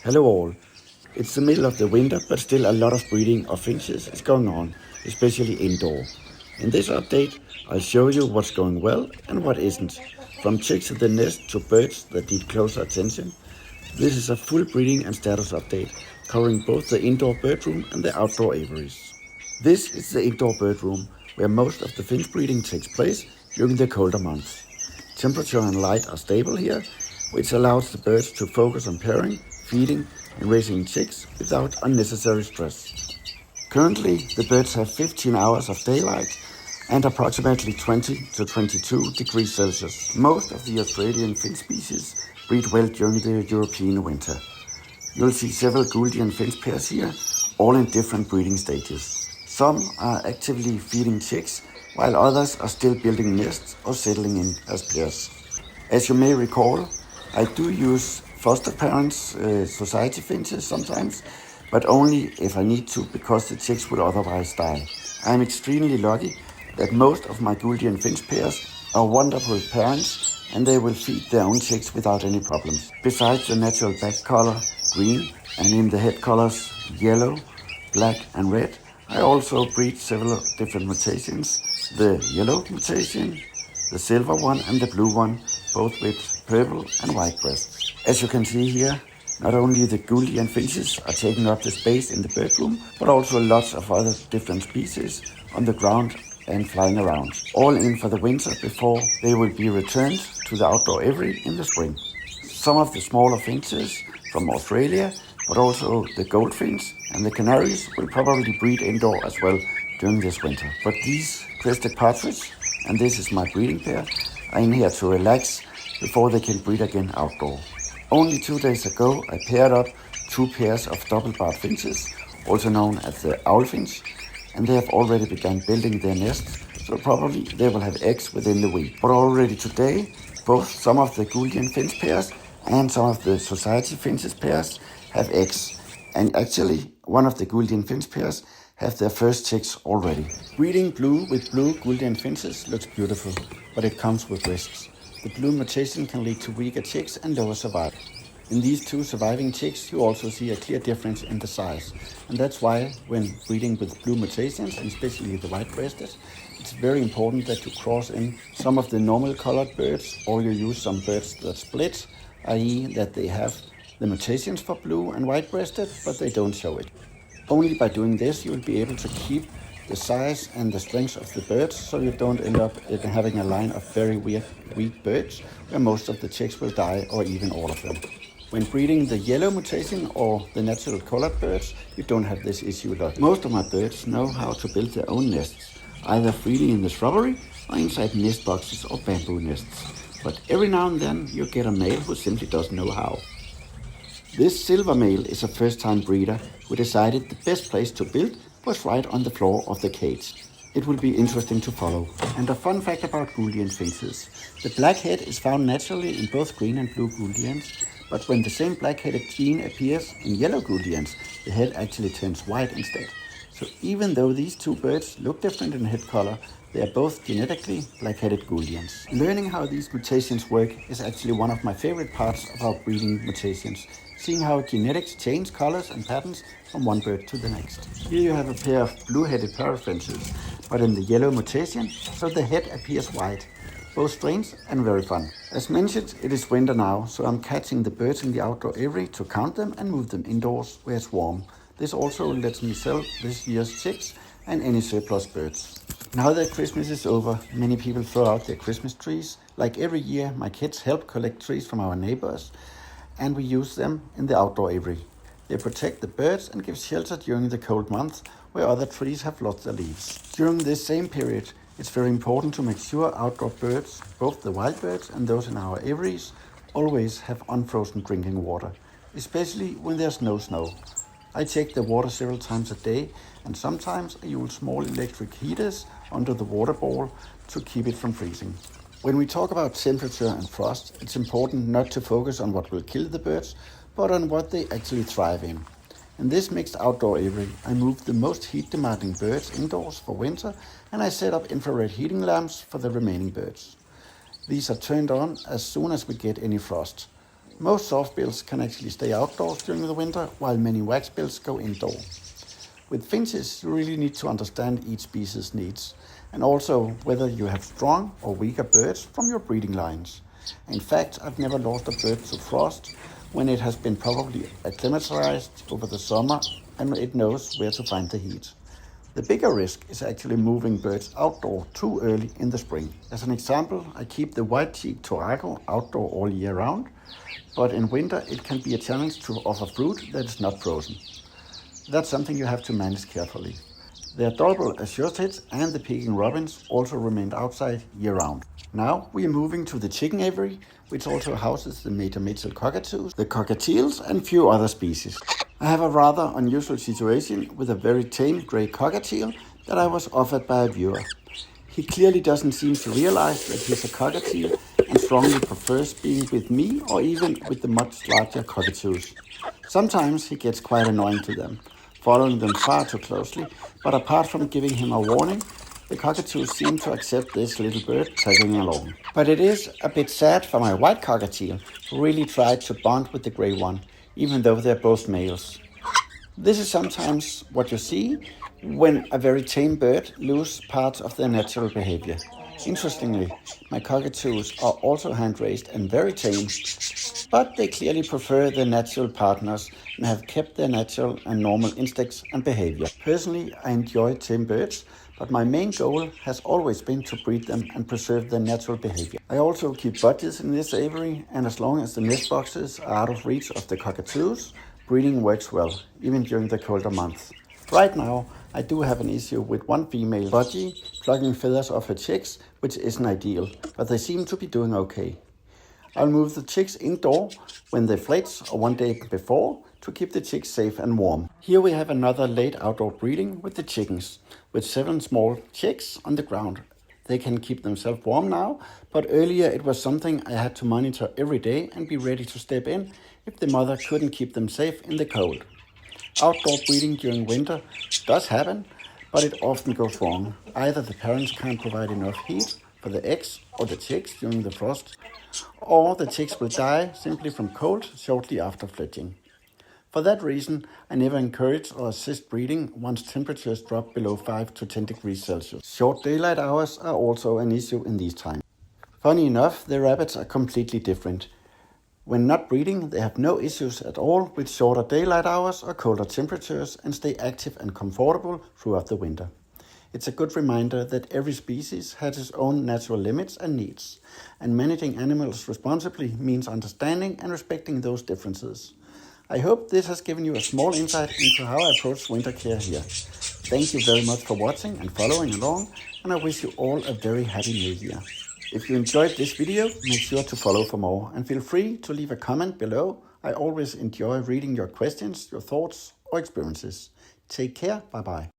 Hello all. It's the middle of the winter, but still a lot of breeding of finches is going on, especially indoor. In this update, I'll show you what's going well and what isn't, from chicks in the nest to birds that need closer attention. This is a full breeding and status update, covering both the indoor bird room and the outdoor aviaries. This is the indoor bird room, where most of the finch breeding takes place during the colder months. Temperature and light are stable here, which allows the birds to focus on pairing, feeding and raising chicks without unnecessary stress. Currently, the birds have 15 hours of daylight and approximately 20 to 22 degrees Celsius. Most of the Australian finch species breed well during the European winter. You'll see several Gouldian finch pairs here, all in different breeding stages. Some are actively feeding chicks, while others are still building nests or settling in as pairs. As you may recall, I do use foster parents, society finches sometimes, but only if I need to, because the chicks will otherwise die. I am extremely lucky that most of my Gouldian finch pairs are wonderful parents, and they will feed their own chicks without any problems. Besides the natural back color, green, and in the head colors, yellow, black and red, I also breed several different mutations. The yellow mutation, the silver one and the blue one, both with purple and white breasts. As you can see here, not only the Gouldian finches are taking up the space in the bird room, but also lots of other different species on the ground and flying around, all in for the winter before they will be returned to the outdoor aviary in the spring. Some of the smaller finches from Australia, but also the goldfinch and the canaries will probably breed indoor as well during this winter. But these crested partridge, and this is my breeding pair, are in here to relax before they can breed again outdoor. Only 2 days ago I paired up 2 pairs of double-barred finches, also known as the owl finch, and they have already begun building their nests, so probably they will have eggs within the week. But already today, both some of the Gouldian finch pairs and some of the society finches pairs have eggs, and actually one of the Gouldian finch pairs have their first chicks already. Breeding blue with blue Gouldian finches looks beautiful, but it comes with risks. The blue mutation can lead to weaker chicks and lower survival. In these 2 surviving chicks, you also see a clear difference in the size. And that's why when breeding with blue mutations, and especially the white-breasted, it's very important that you cross in some of the normal colored birds, or you use some birds that split, i.e. that they have the mutations for blue and white-breasted, but they don't show it. Only by doing this, you will be able to keep the size and the strength of the birds, so you don't end up having a line of very weak birds, where most of the chicks will die, or even all of them. When breeding the yellow mutation or the natural colored birds, you don't have this issue a lot. Most of my birds know how to build their own nests, either freely in the shrubbery or inside nest boxes or bamboo nests. But every now and then you get a male who simply doesn't know how. This silver male is a first-time breeder who decided the best place to build was right on the floor of the cage. It will be interesting to follow. And a fun fact about Gouldian finches. The black head is found naturally in both green and blue Gouldians, but when the same black-headed gene appears in yellow Gouldians, the head actually turns white instead. So even though these 2 birds look different in head color, they are both genetically black-headed Gouldians. Learning how these mutations work is actually one of my favorite parts about breeding mutations, seeing how genetics change colors and patterns from one bird to the next. Here you have a pair of blue-headed parrot finches, but in the yellow mutation, so the head appears white. Both strange and very fun. As mentioned, it is winter now, so I'm catching the birds in the outdoor aviary to count them and move them indoors where it's warm. This also lets me sell this year's chicks and any surplus birds. Now that Christmas is over, many people throw out their Christmas trees. Like every year, my kids help collect trees from our neighbors, and we use them in the outdoor aviary. They protect the birds and give shelter during the cold months where other trees have lost their leaves. During this same period, it's very important to make sure outdoor birds, both the wild birds and those in our aviaries, always have unfrozen drinking water, especially when there's no snow. I check the water several times a day, and sometimes I use small electric heaters under the water bowl to keep it from freezing. When we talk about temperature and frost, it's important not to focus on what will kill the birds, but on what they actually thrive in. In this mixed outdoor aviary, I moved the most heat-demanding birds indoors for winter, and I set up infrared heating lamps for the remaining birds. These are turned on as soon as we get any frost. Most softbills can actually stay outdoors during the winter, while many waxbills go indoor. With finches, you really need to understand each species' needs, and also whether you have strong or weaker birds from your breeding lines. In fact, I've never lost a bird to frost when it has been properly acclimatized over the summer and it knows where to find the heat. The bigger risk is actually moving birds outdoor too early in the spring. As an example, I keep the white-cheeked turaco outdoor all year round, but in winter it can be a challenge to offer fruit that is not frozen. That's something you have to manage carefully. The adorable azure tits and the peking robins also remained outside year-round. Now we are moving to the chicken aviary, which also houses the major Mitchell cockatoos, the cockatiels and few other species. I have a rather unusual situation with a very tame grey cockatiel that I was offered by a viewer. He clearly doesn't seem to realize that he's a cockatiel and strongly prefers being with me or even with the much larger cockatoos. Sometimes he gets quite annoying to them, following them far too closely, but apart from giving him a warning, the cockatoos seem to accept this little bird tagging along. But it is a bit sad for my white cockatiel, who really tried to bond with the grey one, even though they're both males. This is sometimes what you see when a very tame bird loses parts of their natural behavior. Interestingly, my cockatoos are also hand-raised and very tame, but they clearly prefer their natural partners and have kept their natural and normal instincts and behavior. Personally, I enjoy tame birds, but my main goal has always been to breed them and preserve their natural behavior. I also keep budgies in this aviary, and as long as the nest boxes are out of reach of the cockatoos, breeding works well, even during the colder months. Right now, I do have an issue with one female budgie plucking feathers off her chicks, which isn't ideal, but they seem to be doing okay. I'll move the chicks indoor when they fledge or one day before to keep the chicks safe and warm. Here we have another late outdoor breeding with the chickens, with 7 small chicks on the ground. They can keep themselves warm now, but earlier it was something I had to monitor every day and be ready to step in if the mother couldn't keep them safe in the cold. Outdoor breeding during winter does happen, but it often goes wrong. Either the parents can't provide enough heat for the eggs or the chicks during the frost, or the chicks will die simply from cold shortly after fledging. For that reason, I never encourage or assist breeding once temperatures drop below 5 to 10 degrees Celsius. Short daylight hours are also an issue in these times. Funny enough, the rabbits are completely different. When not breeding, they have no issues at all with shorter daylight hours or colder temperatures and stay active and comfortable throughout the winter. It's a good reminder that every species has its own natural limits and needs, and managing animals responsibly means understanding and respecting those differences. I hope this has given you a small insight into how I approach winter care here. Thank you very much for watching and following along, and I wish you all a very happy new year. If you enjoyed this video, make sure to follow for more and feel free to leave a comment below. I always enjoy reading your questions, your thoughts or experiences. Take care, bye bye.